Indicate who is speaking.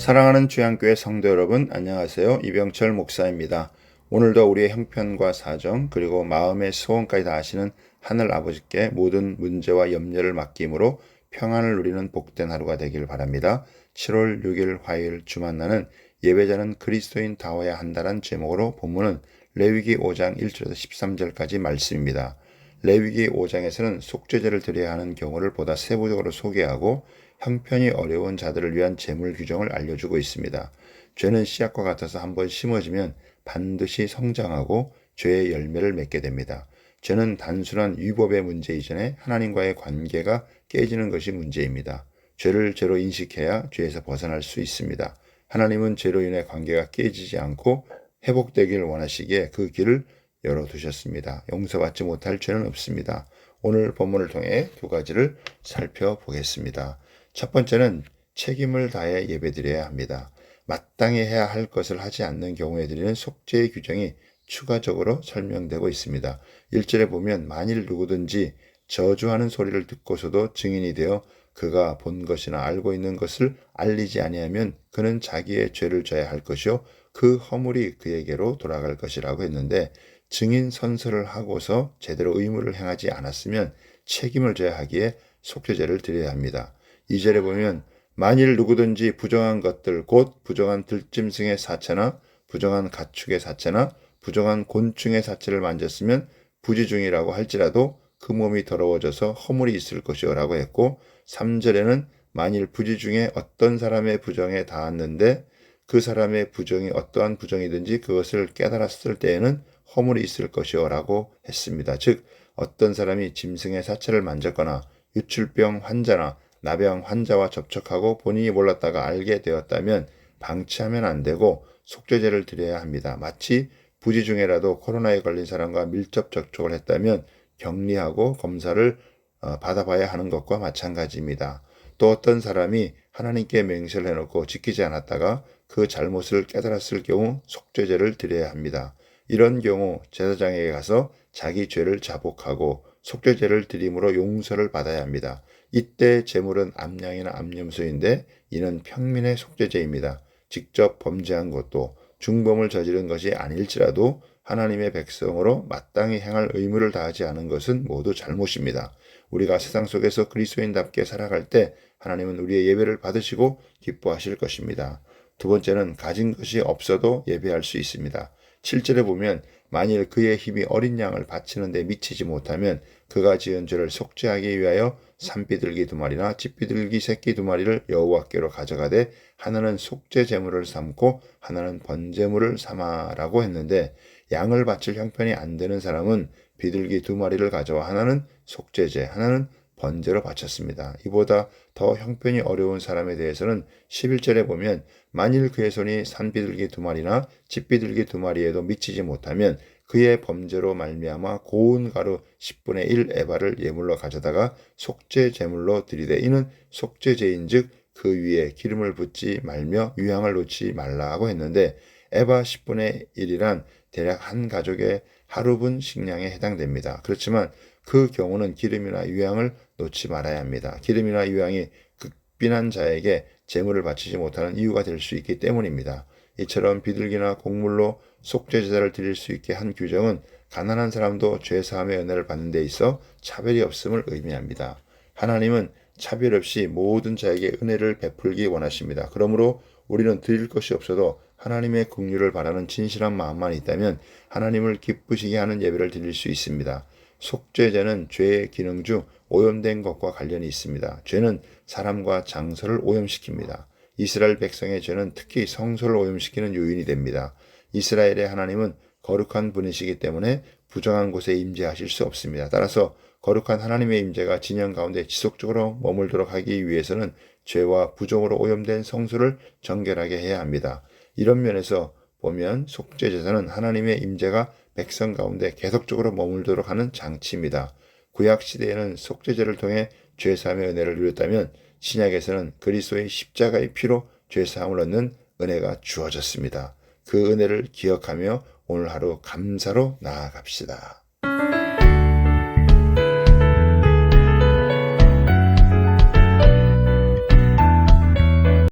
Speaker 1: 사랑하는 주양교회 성도 여러분, 안녕하세요. 이병철 목사입니다. 오늘도 우리의 형편과 사정 그리고 마음의 소원까지 다 아시는 하늘 아버지께 모든 문제와 염려를 맡김으로 평안을 누리는 복된 하루가 되길 바랍니다. 7월 6일 화요일 주 만나는 예배자는 그리스도인 다워야 한다는 제목으로 본문은 레위기 5장 1절에서 13절까지 말씀입니다. 레위기 5장에서는 속죄제를 드려야 하는 경우를 보다 세부적으로 소개하고 형편이 어려운 자들을 위한 재물 규정을 알려주고 있습니다. 죄는 씨앗과 같아서 한번 심어지면 반드시 성장하고 죄의 열매를 맺게 됩니다. 죄는 단순한 위법의 문제 이전에 하나님과의 관계가 깨지는 것이 문제입니다. 죄를 죄로 인식해야 죄에서 벗어날 수 있습니다. 하나님은 죄로 인해 관계가 깨지지 않고 회복되길 원하시기에 그 길을 열어두셨습니다. 용서받지 못할 죄는 없습니다. 오늘 본문을 통해 두 가지를 살펴보겠습니다. 첫 번째는 책임을 다해 예배드려야 합니다. 마땅히 해야 할 것을 하지 않는 경우에 드리는 속죄의 규정이 추가적으로 설명되고 있습니다. 1절에 보면 만일 누구든지 저주하는 소리를 듣고서도 증인이 되어 그가 본 것이나 알고 있는 것을 알리지 아니하면 그는 자기의 죄를 져야 할 것이요 그 허물이 그에게로 돌아갈 것이라고 했는데 증인 선서를 하고서 제대로 의무를 행하지 않았으면 책임을 져야 하기에 속죄제를 드려야 합니다. 2절에 보면 만일 누구든지 부정한 것들 곧 부정한 들짐승의 사체나 부정한 가축의 사체나 부정한 곤충의 사체를 만졌으면 부지중이라고 할지라도 그 몸이 더러워져서 허물이 있을 것이요 라고 했고 3절에는 만일 부지중에 어떤 사람의 부정에 닿았는데 그 사람의 부정이 어떠한 부정이든지 그것을 깨달았을 때에는 허물이 있을 것이요 라고 했습니다. 즉 어떤 사람이 짐승의 사체를 만졌거나 유출병 환자나 나병 환자와 접촉하고 본인이 몰랐다가 알게 되었다면 방치하면 안 되고 속죄제를 드려야 합니다. 마치 부지중에라도 코로나에 걸린 사람과 밀접 접촉을 했다면 격리하고 검사를 받아봐야 하는 것과 마찬가지입니다. 또 어떤 사람이 하나님께 맹세를 해놓고 지키지 않았다가 그 잘못을 깨달았을 경우 속죄제를 드려야 합니다. 이런 경우 제사장에게 가서 자기 죄를 자복하고 속죄제를 드림으로 용서를 받아야 합니다. 이때 제물은 암양이나 암염소인데 이는 평민의 속죄제입니다. 직접 범죄한 것도 중범을 저지른 것이 아닐지라도 하나님의 백성으로 마땅히 행할 의무를 다하지 않은 것은 모두 잘못입니다. 우리가 세상 속에서 그리스도인답게 살아갈 때 하나님은 우리의 예배를 받으시고 기뻐하실 것입니다. 두 번째는 가진 것이 없어도 예배할 수 있습니다. 7절에 보면 만일 그의 힘이 어린 양을 바치는 데 미치지 못하면 그가 지은 죄를 속죄하기 위하여 산비둘기 2마리나 집비둘기 새끼 2마리를 여호와께로 가져가되 하나는 속죄 제물을 삼고 하나는 번제물을 삼아라고 했는데 양을 바칠 형편이 안 되는 사람은 비둘기 2마리를 가져와 하나는 속죄제 하나는 번제로 바쳤습니다. 이보다 더 형편이 어려운 사람에 대해서는 11절에 보면 만일 그의 손이 산비둘기 2마리나 집비둘기 2마리에도 미치지 못하면 그의 범죄로 말미암아 고운 가루 10분의 1 에바를 예물로 가져다가 속죄 제물로 드리되 이는 속죄제인즉 그 위에 기름을 붓지 말며 유향을 놓지 말라고 했는데 에바 10분의 1이란 대략 한 가족의 하루분 식량에 해당됩니다. 그렇지만 그 경우는 기름이나 유향을 놓지 말아야 합니다. 기름이나 유향이 극빈한 자에게 제물을 바치지 못하는 이유가 될 수 있기 때문입니다. 이처럼 비둘기나 곡물로 속죄제사를 드릴 수 있게 한 규정은 가난한 사람도 죄사함의 은혜를 받는 데 있어 차별이 없음을 의미합니다. 하나님은 차별 없이 모든 자에게 은혜를 베풀기 원하십니다. 그러므로 우리는 드릴 것이 없어도 하나님의 긍휼을 바라는 진실한 마음만 있다면 하나님을 기쁘시게 하는 예배를 드릴 수 있습니다. 속죄제는 죄의 기능 중 오염된 것과 관련이 있습니다. 죄는 사람과 장소를 오염시킵니다. 이스라엘 백성의 죄는 특히 성소를 오염시키는 요인이 됩니다. 이스라엘의 하나님은 거룩한 분이시기 때문에 부정한 곳에 임재하실 수 없습니다. 따라서 거룩한 하나님의 임재가 진영 가운데 지속적으로 머물도록 하기 위해서는 죄와 부정으로 오염된 성소를 정결하게 해야 합니다. 이런 면에서 보면 속죄제사는 하나님의 임재가 백성 가운데 계속적으로 머물도록 하는 장치입니다. 구약 시대에는 속죄제를 통해 죄사함의 은혜를 누렸다면 신약에서는 그리스도의 십자가의 피로 죄사함을 얻는 은혜가 주어졌습니다. 그 은혜를 기억하며 오늘 하루 감사로 나아갑시다.